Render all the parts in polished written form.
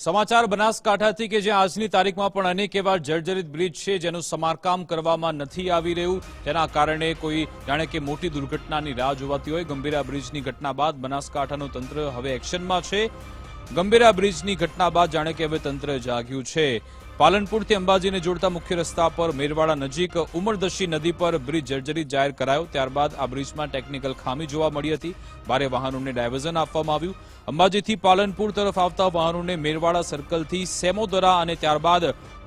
સમાચાર બનાસકાંઠાથી કે જ્યાં આજની તારીખમાં પણ અનેક એવા જર્જરિત બ્રિજ છે જેનું સમારકામ કરવામાં નથી આવી રહ્યું, તેના કારણે કોઈ જાણે કે મોટી દુર્ઘટનાની રાહ જોવાતી હોય। ગંભીરા બ્રિજની ઘટના બાદ બનાસકાંઠાનું તંત્ર હવે એક્શનમાં છે। ગંભીરા બ્રિજની ઘટના બાદ જાણે કે હવે તંત્ર જાગ્યું છે। પાલનપુરથી અંબાજીને જોડતા મુખ્ય રસ્તા પર મેરવાડા નજીક ઉમરદશી નદી પર બ્રિજ જર્જરિત જાહેર કરાયો। ત્યારબાદ આ બ્રિજમાં ટેકનિકલ ખામી જોવા મળી હતી। ભારે વાહનોને ડાયવર્ઝન આપવામાં આવ્યું। અંબાજીથી પાલનપુર તરફ આવતા વાહનોને મેરવાડા સર્કલથી સેમોદરા અને ત્યારબાદ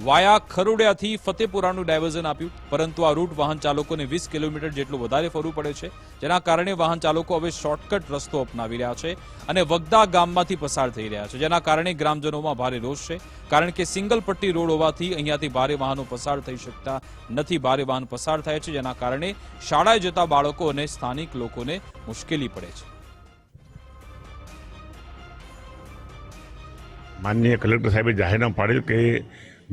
વાયા ખરોડિયાથી ફતેપુરાનું ડાયવર્ઝન આપ્યું, પરંતુ આ રૂટ વાહન ચાલકોને 20 કિલોમીટર જેટલું વધારે ફરવું પડે છે, જેના કારણે વાહન ચાલકો હવે શોર્ટકટ રસ્તો અપનાવી રહ્યા છે અને વગદા ગામમાંથી પસાર થઈ રહ્યા છે, જેના કારણે ગ્રામજનોમાં ભારે રોષ છે। કારણ કે સિંગલ પટ્ટી રોડ હોવાથી અહીંયાથી ભારે વાહનો પસાર થઈ શકતા નથી। ભારે વાહન પસાર થાય છે, જેના કારણે શાળાએ જતા બાળકો અને સ્થાનિક લોકોને મુશ્કેલી પડે છે। માનનીય કલેક્ટર સાહેબે જાહેરનામું પાડેલ કે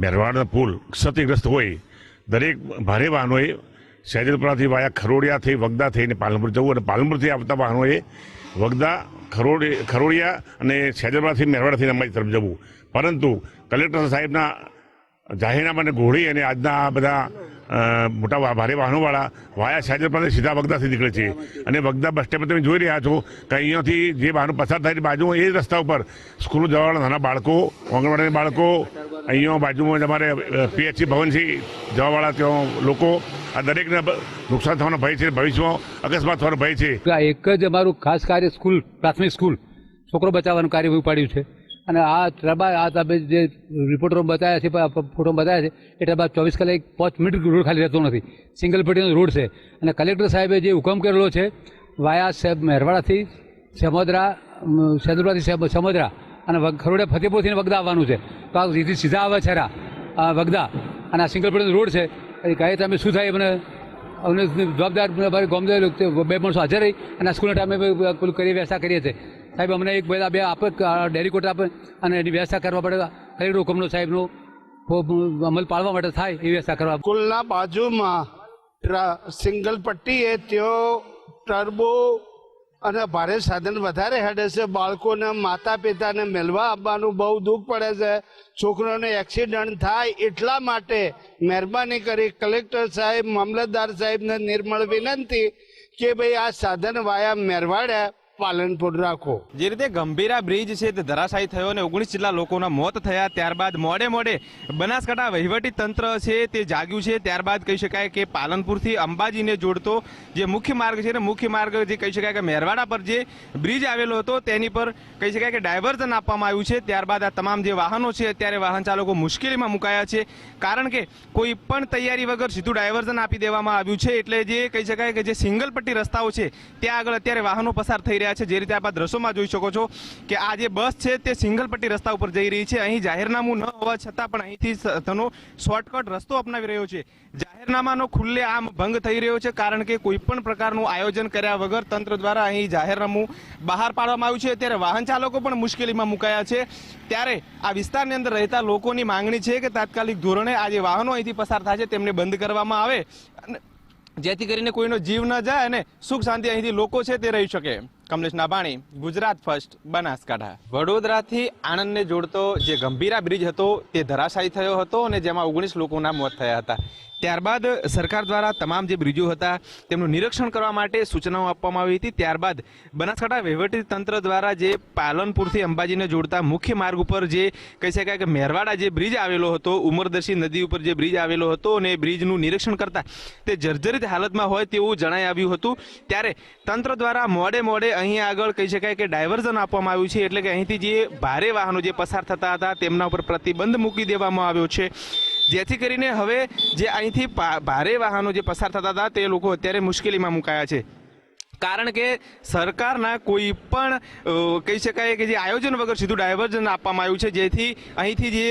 મેરવાડા પુલ ક્ષતિગ્રસ્ત હોય દરેક ભારે વાહનોએ સહેજલપુરાથી વાયા ખરોડિયા થઈ વગદા થઈને પાલનપુર જવું અને પાલનપુરથી આવતા વાહનોએ વગદા ખરોડિયા અને સહેજલપુરાથી મેરવાડા થઈને અંબાજી તરફ જવું। પરંતુ કલેક્ટર સાહેબના જાહેરનામાને ઘોડી અને આજના આ બધા મોટા ભારે વાહનોવાળા વાયા સહેજલપુરાથી સીધા વગદાથી નીકળે છે અને વગદા બસ સ્ટેન્ડ પર તમે જોઈ રહ્યા છો કે અહીંયાથી જે વાહનો પસાર થાય બાજુમાં એ રસ્તા ઉપર સ્કૂલો જવાવાળા નાના બાળકો, આંગણવાડીના બાળકો, અહીંયા બાજુમાં અમારે પીએચસી ભવનથી જવાવાળા ત્યાં લોકો, આ દરેકને નુકસાન થવાનો ભય છે, ભવિષ્યમાં અકસ્માત થવાનો ભય છે। એક જ અમારું ખાસ કાર્ય સ્કૂલ, પ્રાથમિક સ્કૂલ છોકરો બચાવવાનું કાર્ય ઉપાડ્યું છે અને આ તમે જે રિપોર્ટરો બતાવ્યા છે, ફોટો બતાવ્યા છે એ બાદ 24 કલાક 5 મિનિટ રોડ ખાલી રહેતો નથી, સિંગલ પટ્ટીનો રોડ છે અને કલેક્ટર સાહેબે જે હુકમ કરેલો છે વાયા મેરવાડાથી સેમોદરા, સહેજલપુરાથી સેમોદરા અને ખરોડિયા ફતેપુરથી વગદા આવવાનું છે, તો આ રીતિ સીધા આવે છે વગદા અને આ સિંગલ પટ્ટીનો રોડ છે। કહે તમે શું થાય મને જવાબદાર ગામદાર બે માણસો હાજર રહી અને આ સ્કૂલના ટાઈમે પેલું કરી વ્યવસ્થા કરીએ છીએ। સાહેબ અમને એક બે આપે ડેરીકોટ આપે અને એની વ્યવસ્થા કરવા પડે, કલેક્ટર હુકમનો સાહેબનો અમલ પાડવા માટે થાય એ વ્યવસ્થા કરવા। સ્કૂલના બાજુમાં સિંગલ પટ્ટી એ ત્યાં ટર્બો અને ભારે સાધન વધારે હેડે છે, બાળકોને માતા પિતાને મેળવા આવવાનું બહુ દુઃખ પડે છે, છોકરાઓને એક્સિડન્ટ થાય, એટલા માટે મહેરબાની કરી કલેક્ટર સાહેબ, મામલતદાર સાહેબને નિર્મળ વિનંતી કે ભાઈ આ સાધન વાયા મેરવાડા પાલનપુર રાખો। જે રીતે ગંભીરા બ્રિજ છે તે ધરાશાયી થયો અને 19 જેટલા લોકોના મોત થયા, ત્યારબાદ મોડે બનાસકાંઠા વહીવટી તંત્ર છે તે જાગ્યું છે। ત્યારબાદ કહી શકાય કે પાલનપુરથી અંબાજીને જોડતો જે મુખ્ય માર્ગ છે ને મુખ્ય માર્ગ જે કહી શકાય કે મેરવાડા પર જે બ્રિજ આવેલો હતો તેની પર કહી શકાય કે ડાયવર્ઝન આપવામાં આવ્યું છે। ત્યારબાદ આ તમામ જે વાહનો છે અત્યારે વાહન ચાલકો મુશ્કેલીમાં મુકાયા છે, કારણ કે કોઈ પણ તૈયારી વગર સીધું ડાયવર્ઝન આપી દેવામાં આવ્યું છે, એટલે જે કહી શકાય કે જે સિંગલ પટ્ટી રસ્તાઓ છે ત્યાં આગળ અત્યારે વાહનો પસાર થઈ રહ્યા છે। જે રીતે આપ દ્રશ્યોમાં જોઈ શકો છો કે આ જે બસ છે તે સિંગલ પટ્ટી રસ્તા ઉપર જઈ રહી છે, અહીં જાહેરનામું ન હોવા છતાં પણ અહીંથી તેનો શોર્ટકટ રસ્તો અપનાવી રહ્યો છે। જાહેરનામાનો ખુલ્લે આમ ભંગ થઈ રહ્યો છે, કારણ કે કોઈ પણ પ્રકારનું આયોજન કર્યા વગર તંત્ર દ્વારા અહીં જાહેરનામું બહાર પાડવામાં આવ્યું છે। ત્યારે વાહન ચાલકો પણ મુશ્કેલીમાં મુકાયા છે। ત્યારે આ વિસ્તારની અંદર રહેતા લોકોની માંગણી છે કે તાત્કાલિક ધોરણે આ જે વાહનો અહીંથી પસાર થાય છે તેમને બંધ કરવામાં આવે, જેથી કરીને કોઈનો જીવ ન જાય અને સુખ શાંતિ અહીંથી લોકો છે તે રહી શકે। કમલેશ નાભાણી, ગુજરાત ફર્સ્ટ, બનાસકાંઠા। વડોદરાથી આણંદને જોડતો જે ગંભીરા બ્રિજ હતો તે ધરાશાયી થયો હતો અને જેમાં 19 લોકોના મોત થયા હતા। ત્યારબાદ સરકાર દ્વારા તમામ જે બ્રિજો હતા તેમનું નિરીક્ષણ કરવા માટે સૂચનાઓ આપવામાં આવી હતી। ત્યારબાદ બનાસકાંઠા વહીવટી તંત્ર દ્વારા જે પાલનપુરથી અંબાજીને જોડતા મુખ્ય માર્ગ ઉપર જે કહી શકાય કે મેરવાડા જે બ્રિજ આવેલો હતો, ઉમરદશી નદી ઉપર જે બ્રિજ આવેલો હતો અને બ્રિજનું નિરીક્ષણ કરતા તે જર્જરિત હાલતમાં હોય તેવું જણાઈ આવ્યું હતું। ત્યારે તંત્ર દ્વારા મોડે અહીં આગળ કહી શકાય કે ડાયવર્ઝન આપવામાં આવ્યું છે, એટલે કે અહીંથી જે ભારે વાહનો જે પસાર થતા હતા તેમના ઉપર પ્રતિબંધ મૂકી દેવામાં આવ્યો છે, જેથી કરીને હવે જે અહીંથી ભારે વાહનો જે પસાર થતા હતા તે લોકો અત્યારે મુશ્કેલીમાં મુકાયા છે। કારણ કે સરકારના કોઈ પણ કહી શકાય કે જે આયોજન વગર સીધું ડાયવર્ઝન આપવામાં આવ્યું છે, જેથી અહીંથી જે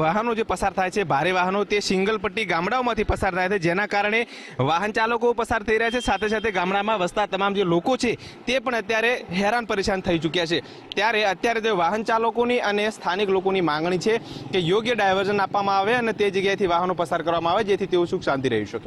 વાહનો જે પસાર થાય છે ભારે વાહનો તે સિંગલ પટ્ટી ગામડાઓમાંથી પસાર થાય છે, જેના કારણે વાહન ચાલકો પસાર થઈ રહ્યા છે, સાથે સાથે ગામડામાં વસતા તમામ જે લોકો છે તે પણ અત્યારે હેરાન પરેશાન થઈ ચૂક્યા છે। ત્યારે અત્યારે તે વાહન ચાલકોની અને સ્થાનિક લોકોની માંગણી છે કે યોગ્ય ડાયવર્ઝન આપવામાં આવે અને તે જગ્યાએથી વાહનો પસાર કરવામાં આવે, જેથી તેઓ સુખ શાંતિ રહી શકે।